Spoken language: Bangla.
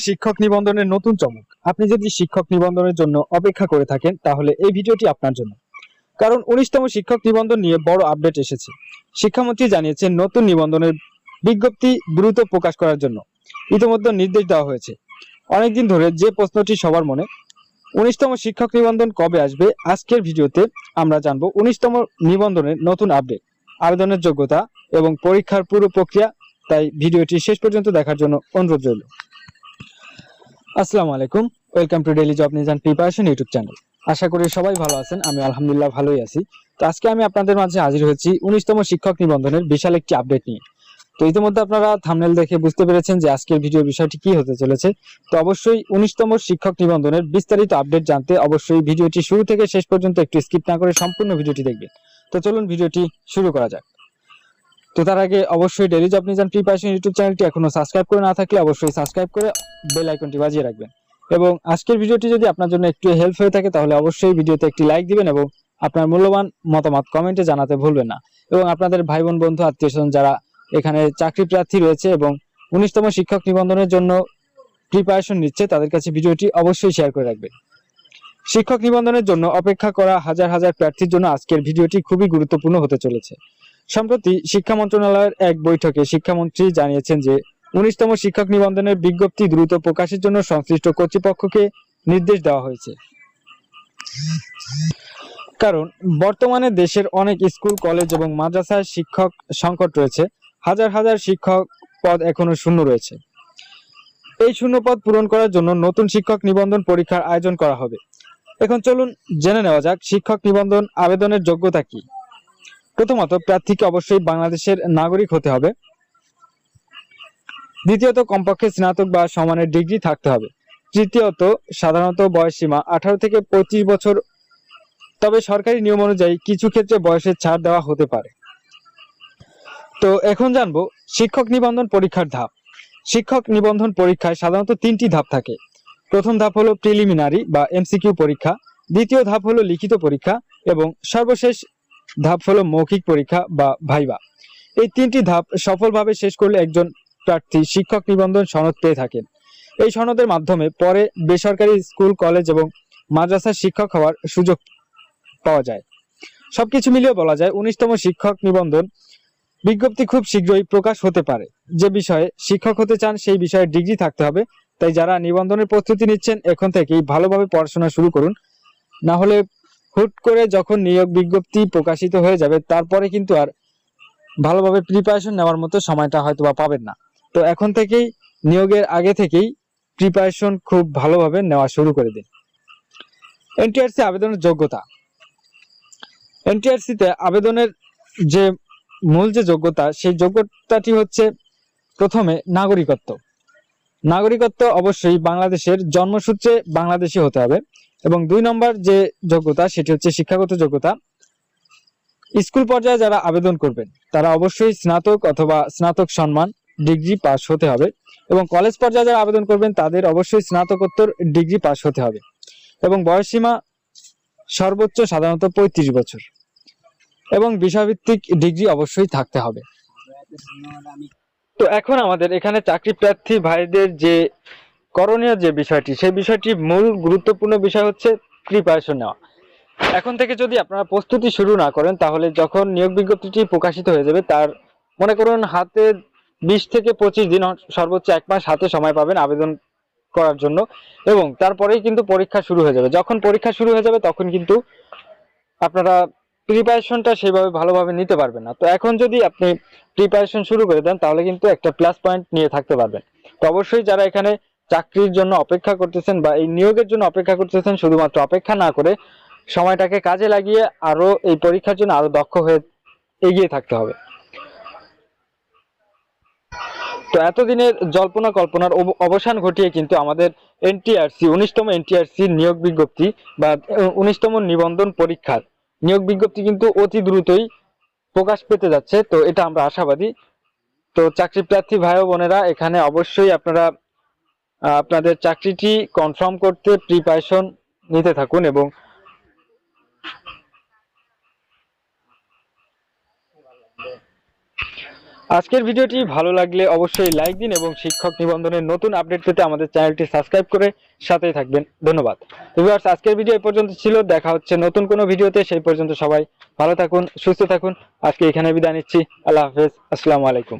শিক্ষক নিবন্ধনের নতুন চমক। আপনি যদি শিক্ষক নিবন্ধনের জন্য অপেক্ষা করে থাকেন তাহলে এই ভিডিওটি আপনার জন্য। কারণ 19তম শিক্ষক নিবন্ধন নিয়ে বড় আপডেট এসেছে। শিক্ষামন্ত্রী জানিয়েছেন নতুন নিবন্ধনের বিজ্ঞপ্তি দ্রুত প্রকাশ করার জন্য ইতিমধ্যে নির্দেশ দেওয়া হয়েছে। অনেকদিন ধরে যে প্রশ্নটি সবার মনে, 19তম শিক্ষক নিবন্ধন কবে আসবে? আজকের ভিডিওতে আমরা জানবো 19তম নিবন্ধনের নতুন আপডেট, আবেদনের যোগ্যতা এবং পরীক্ষার পুরো প্রক্রিয়া। তাই ভিডিওটি শেষ পর্যন্ত দেখার জন্য অনুরোধ রইল। আসসালামু আলাইকুম, welcome to daily job news and preparation YouTube channel. আশা করি সবাই ভালো আছেন। আমি আলহামদুলিল্লাহ ভালোই আছি। তো আজকে আমি আপনাদের মাঝে হাজির হয়েছি 19তম শিক্ষক নিবন্ধনের বিশাল একটি আপডেট নিয়ে। তো ইতিমধ্যে আপনারা থাম্বনেল দেখে বুঝতে পেরেছেন যে আজকের ভিডিও বিষয়টি কি হতে চলেছে। তো অবশ্যই 19তম শিক্ষক নিবন্ধনের বিস্তারিত আপডেট জানতে অবশ্যই ভিডিওটি শুরু থেকে শেষ পর্যন্ত একটু স্কিপ না করে সম্পূর্ণ ভিডিওটি দেখবেন। তো চলুন ভিডিওটি শুরু করা যাক। তো তার আগে অবশ্যই daily job news and preparation YouTube চ্যানেলটি এখনো সাবস্ক্রাইব করে না থাকলে অবশ্যই সাবস্ক্রাইব করে বেল আইকনটি বাজিয়ে রাখবেন। এবং আজকের ভিডিওটি যদি আপনার জন্য একটু হেল্প হয়ে থাকে তাহলে অবশ্যই ভিডিওতে একটি লাইক দিবেন এবং আপনার মূল্যবান মতামত কমেন্টে জানাতে ভুলবেন না। এবং আপনাদের ভাই বোন বন্ধু আত্মীয় স্বজন যারা এখানে চাকরি প্রার্থী রয়েছে এবং 19তম শিক্ষক নিবন্ধনের জন্য প্রিপারেশন নিচ্ছে তাদের কাছে ভিডিওটি অবশ্যই শেয়ার করে রাখবেন। শিক্ষক নিবন্ধনের জন্য অপেক্ষা করা হাজার হাজার প্রার্থীর জন্য আজকের ভিডিওটি খুবই গুরুত্বপূর্ণ হতে চলেছে। সম্প্রতি শিক্ষা মন্ত্রণালয়ের এক বৈঠকে শিক্ষামন্ত্রী জানিয়েছেন যে 19তম শিক্ষক নিবন্ধনের বিজ্ঞপ্তি দ্রুত প্রকাশের জন্য সংশ্লিষ্ট কর্তৃপক্ষকে নির্দেশ দেওয়া হয়েছে। কারণ বর্তমানে দেশের অনেক স্কুল, কলেজ এবং মাদ্রাসায় শিক্ষক সংকট রয়েছে। হাজার হাজার শিক্ষক পদ এখনো শূন্য রয়েছে। এই শূন্য পদ পূরণ করার জন্য নতুন শিক্ষক নিবন্ধন পরীক্ষার আয়োজন করা হবে। এখন চলুন জেনে নেওয়া যাক শিক্ষক নিবন্ধন আবেদনের যোগ্যতা কি। প্রথমত, প্রার্থীকে অবশ্যই বাংলাদেশের নাগরিক হতে হবে। দ্বিতীয়ত, কমপক্ষে স্নাতক বা সমানের ডিগ্রি থাকতে হবে। তৃতীয়ত, সাধারণত বয়সসীমা 18 থেকে 25 বছর, তবে সরকারি নিয়ম অনুযায়ী কিছু ক্ষেত্রে বয়সের ছাড় দেওয়া হতে পারে। তো এখন জানবো শিক্ষক নিবন্ধন পরীক্ষার ধাপ। শিক্ষক নিবন্ধন পরীক্ষায় সাধারণত 3টি ধাপ থাকে। প্রথম ধাপ হলো প্রিলিমিনারি বা এমসিকিউ পরীক্ষা, দ্বিতীয় ধাপ হলো লিখিত পরীক্ষা এবং সর্বশেষ ধাপ হলো মৌখিক পরীক্ষা বা ভাইবা। এই 3টি ধাপ সফলভাবে শেষ করলে একজন প্রার্থী শিক্ষক নিবন্ধন সনদ পেয়ে থাকেন। এই সনদের মাধ্যমে পরে বেসরকারি স্কুল, কলেজ এবং মাদ্রাসার শিক্ষক হওয়ার সুযোগ পাওয়া যায়। সবকিছু মিলিয়ে বলা যায় 19তম শিক্ষক নিবন্ধন বিজ্ঞপ্তি খুব শীঘ্রই প্রকাশ হতে পারে। যে বিষয়ে শিক্ষক হতে চান সেই বিষয়ে ডিগ্রি থাকতে হবে। তাই যারা নিবন্ধনের প্রস্তুতি নিচ্ছেন এখন থেকেই ভালোভাবে পড়াশোনা শুরু করুন। না হলে হুট করে যখন নিয়োগ বিজ্ঞপ্তি প্রকাশিত হয়ে যাবে তারপরে কিন্তু আর ভালোভাবে প্রিপারেশন নেওয়ার মতো সময়টা হয়তো বা পাবেন না। তো এখন থেকেই নিয়োগের আগে থেকেই প্রিপারেশন খুব ভালোভাবে নেওয়া শুরু করে দিন। এনটিআরসি আবেদনের যোগ্যতা। এনটিআরসিতে আবেদনের যে মূল যে যোগ্যতা, সেই যোগ্যতাটি হচ্ছে প্রথমে নাগরিকত্ব। নাগরিকত্ব অবশ্যই বাংলাদেশের জন্মসূত্রে বাংলাদেশি হতে হবে। এবং 2 নম্বর যে যোগ্যতা সেটি হচ্ছে শিক্ষাগত যোগ্যতা। স্কুল পর্যায়ে যারা আবেদন করবেন তারা অবশ্যই স্নাতক অথবা স্নাতক সম্মান ডিগ্রি পাস হতে হবে। এবং কলেজ পর্যায়ে যারা আবেদন করবেন তাদের অবশ্যই স্নাতকোত্তর ডিগ্রি পাস হতে হবে। এবং বয়সসীমা সর্বোচ্চ সাধারণত 35 বছর এবং বিষয়ভিত্তিক ডিগ্রি অবশ্যই থাকতে হবে। তো এখন আমাদের এখানে চাকরি প্রার্থী ভাইদের যে করণীয় যে বিষয়টি, সেই বিষয়টি মূল গুরুত্বপূর্ণ বিষয় হচ্ছে প্রিপারেশন নেওয়া। এখন থেকে যদি আপনারা প্রস্তুতি শুরু না করেন তাহলে যখন নিয়োগ বিজ্ঞপ্তিটি প্রকাশিত হয়ে যাবে তার মনে করুন হাতে 20 থেকে 25 দিন, সর্বোচ্চ 1 মাস হাতে সময় পাবেন আবেদন করার জন্য। এবং তারপরেই কিন্তু পরীক্ষা শুরু হয়ে যাবে। যখন পরীক্ষা শুরু হয়ে যাবে তখন কিন্তু আপনারা প্রিপারেশনটা সেভাবে ভালোভাবে নিতে পারবেন না। তো এখন যদি আপনি প্রিপারেশন শুরু করে দেন তাহলে কিন্তু একটা প্লাস পয়েন্ট নিয়ে থাকতে পারবেন। তো অবশ্যই যারা এখানে চাকরির জন্য অপেক্ষা করতেছেন বা এই নিয়োগের জন্য অপেক্ষা করতেছেন, শুধুমাত্র অপেক্ষা না করে সময়টাকে কাজে লাগিয়ে আরো এই পরীক্ষার জন্য আরো দক্ষ হয়ে এগিয়ে থাকতে হবে। তো এতদিনের জল্পনা কল্পনার অবসান ঘটিয়ে কিন্তু আমাদের এনটিআরসি 19তম এনটিআরসি নিয়োগ বিজ্ঞপ্তি বা 19তম নিবন্ধন পরীক্ষার নিয়োগ বিজ্ঞপ্তি কিন্তু অতি দ্রুতই প্রকাশ পেতে যাচ্ছে। তো এটা আমরা আশাবাদী। তো চাকরি প্রার্থী ভাই ও বোনেরা এখানে অবশ্যই আপনারা আপনাদের চাকরিটি কনফার্ম করতে প্রিপারেশন নিতে থাকুন। এবং আজকের ভিডিওটি ভালো লাগলে অবশ্যই লাইক দিন এবং শিক্ষক নিবন্ধনের নতুন আপডেট পেতে আমাদের চ্যানেলটি সাবস্ক্রাইব করে সাথেই থাকবেন। ধন্যবাদ। তো ভিউয়ার্স, আজকের ভিডিও এই পর্যন্ত ছিল। দেখা হচ্ছে নতুন কোনো ভিডিওতে। সেই পর্যন্ত সবাই ভালো থাকুন, সুস্থ থাকুন। আজকে এখানে বিদায় নিচ্ছি। আল্লাহ হাফেজ। আসসালামু আলাইকুম।